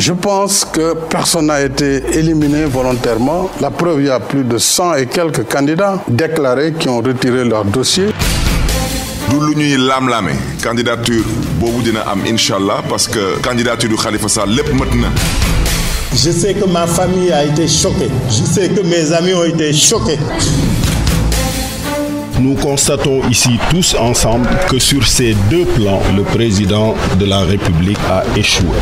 Je pense que personne n'a été éliminé volontairement. La preuve, il y a plus de 100 et quelques candidats déclarés qui ont retiré leur dossier. du lu ñuy lam-lame candidature boobu dina am inshallah parce que candidature du Khalifa Sall lépp mat na. Je sais que ma famille a été choquée. Je sais que mes amis ont été choqués. Nous constatons ici tous ensemble que sur ces deux plans, le président de la République a échoué.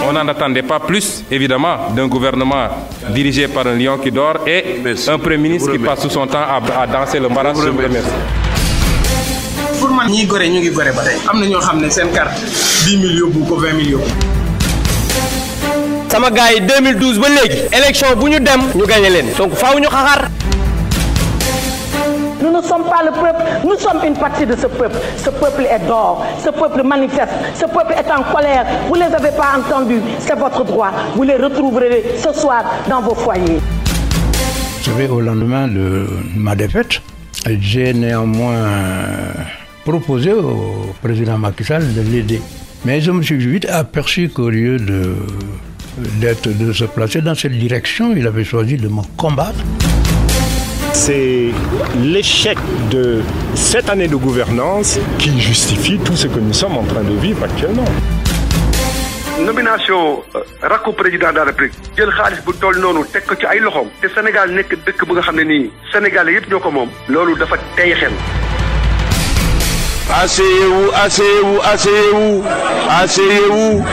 On n'en attendait pas plus, évidemment, d'un gouvernement dirigé par un lion qui dort et un Premier ministre qui passe tout son temps à danser le maras. Je vous remercie. Pour moi, ñi goré ñu ngi goré ba tay. Amna ñoo xamné sen carte 10 000 yobbu ko 20 000 yobbu. Sama gaay 2012 ba légui élection bu ñu dem ñu gagné len. Donc faaw ñu xaxar. Nous ne sommes pas le peuple, nous sommes une partie de ce peuple. Ce peuple est dehors, ce peuple manifeste, ce peuple est en colère. Vous ne les avez pas entendus, c'est votre droit. Vous les retrouverez ce soir dans vos foyers. Vous savez, au lendemain de ma défaite, j'ai néanmoins proposé au président Macky Sall de l'aider. Mais je me suis vite aperçu qu'au lieu de se placer dans cette direction, il avait choisi de me combattre. C'est l'échec de cette année de gouvernance qui justifie tout ce que nous sommes en train de vivre actuellement. Nomination rakku président de la République jël xaalis bu toll noonu teg ko ci ay loxoom te Sénégal nekk dëkk bu nga xam ne nii Sénégalais yëpp ñoo ko moom loolu dafa tey xel. Asseyez-vous, asseyez-vous, asseyez-vous, asseyez-vous.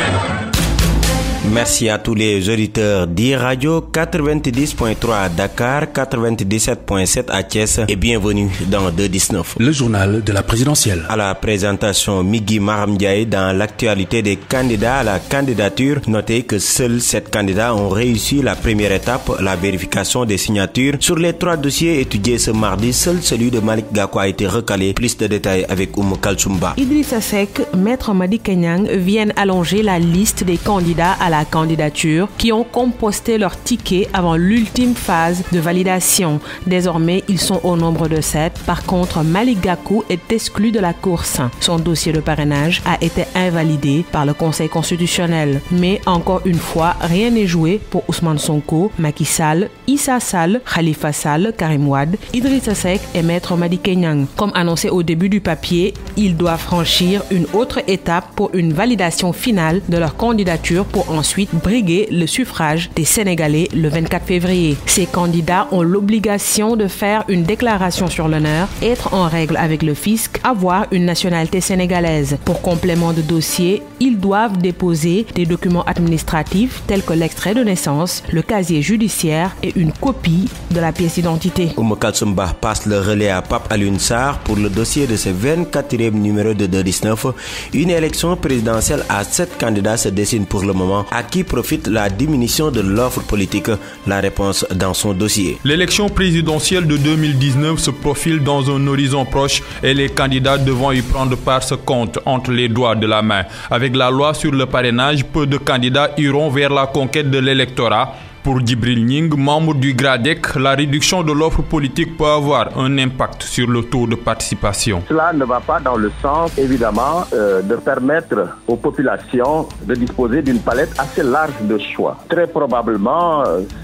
Merci à tous les auditeurs d'e-radio 90.3 à Dakar, 97.7 à Thiès et bienvenue dans 219. Le journal de la présidentielle. À la présentation, Migui Maram Ndiaye dans l'actualité des candidats à la candidature. Notez que seuls 7 candidats ont réussi la première étape, la vérification des signatures. Sur les 3 dossiers étudiés ce mardi, seul celui de Malick Gakou a été recalé. Plus de détails avec Oumou Kalsoumba. Idrissa Seck, Maître Madické Niang viennent allonger la liste des candidats à la candidature qui ont composté leur ticket avant l'ultime phase de validation. Désormais, ils sont au nombre de 7. Par contre, Malick Gakou est exclu de la course. Son dossier de parrainage a été invalidé par le Conseil constitutionnel. Mais encore une fois, rien n'est joué pour Ousmane Sonko, Macky Sall, Issa Sall, Khalifa Sall, Karim Wade, Idrissa Seck et Maître Madické Niang. Comme annoncé au début du papier, ils doivent franchir une autre étape pour une validation finale de leur candidature pour ensuite briguer le suffrage des Sénégalais le 24 février. Ces candidats ont l'obligation de faire une déclaration sur l'honneur, être en règle avec le fisc, avoir une nationalité sénégalaise. Pour complément de dossier, ils doivent déposer des documents administratifs tels que l'extrait de naissance, le casier judiciaire et une copie de la pièce d'identité. Oumou Kalsoumba passe le relais à Pape Alioune Sarr pour le dossier de ce 24e numéro de 219. Une élection présidentielle à 7 candidats se dessine pour le moment. À qui profite la diminution de l'offre politique? La réponse dans son dossier. L'élection présidentielle de 2019 se profile dans un horizon proche et les candidats devant y prendre part se comptent entre les doigts de la main. Avec la loi sur le parrainage, peu de candidats iront vers la conquête de l'électorat. Pour Djibril Ning, membre du GRADEC, la réduction de l'offre politique peut avoir un impact sur le taux de participation. Cela ne va pas dans le sens, évidemment, de permettre aux populations de disposer d'une palette assez large de choix. Très probablement,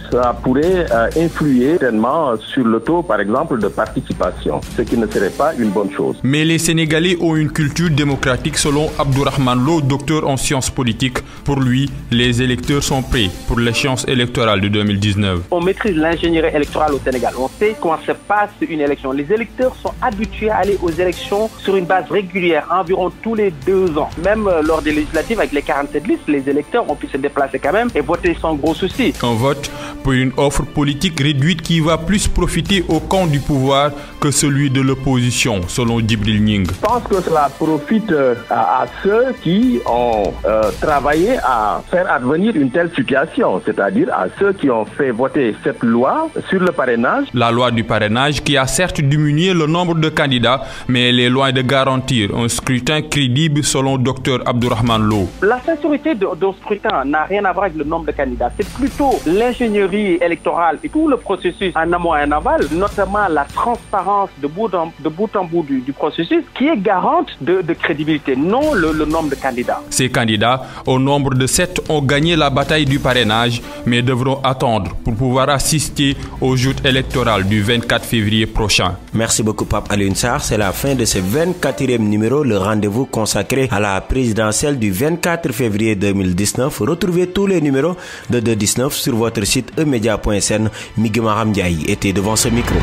ça pourrait influer tellement sur le taux, par exemple, de participation, ce qui ne serait pas une bonne chose. Mais les Sénégalais ont une culture démocratique selon Abdourahmane Lo, docteur en sciences politiques. Pour lui, les électeurs sont prêts pour l'échéance électorale de 2019. On maîtrise l'ingénierie électorale au Sénégal. On sait comment se passe une élection. Les électeurs sont habitués à aller aux élections sur une base régulière, environ tous les 2 ans. Même lors des législatives avec les 47 listes, les électeurs ont pu se déplacer quand même et voter sans gros soucis. Un vote pour une offre politique réduite qui va plus profiter au camp du pouvoir que celui de l'opposition, selon Djibril Ning. Je pense que cela profite à ceux qui ont travaillé à faire advenir une telle situation, c'est-à-dire à ceux qui ont fait voter cette loi sur le parrainage. La loi du parrainage qui a certes diminué le nombre de candidats, mais elle est loin de garantir un scrutin crédible selon Dr Abdourahmane Lo. La sincérité d'un scrutin n'a rien à voir avec le nombre de candidats. C'est plutôt l'ingénierie calendrier électoral et tout le processus en amont et en aval, notamment la transparence de bout en bout du processus, qui est garante de crédibilité, non le nombre de candidats. Ces candidats, au nombre de 7, ont gagné la bataille du parrainage, mais devront attendre pour pouvoir assister au joute électoral du 24 février prochain. Merci beaucoup, Pape Alioune Sarr. C'est la fin de ce 24e numéro, le rendez-vous consacré à la présidentielle du 24 février 2019. Retrouvez tous les numéros de 2019 sur votre site emedia.sn. Migui Maram Ndiaye était devant ce micro.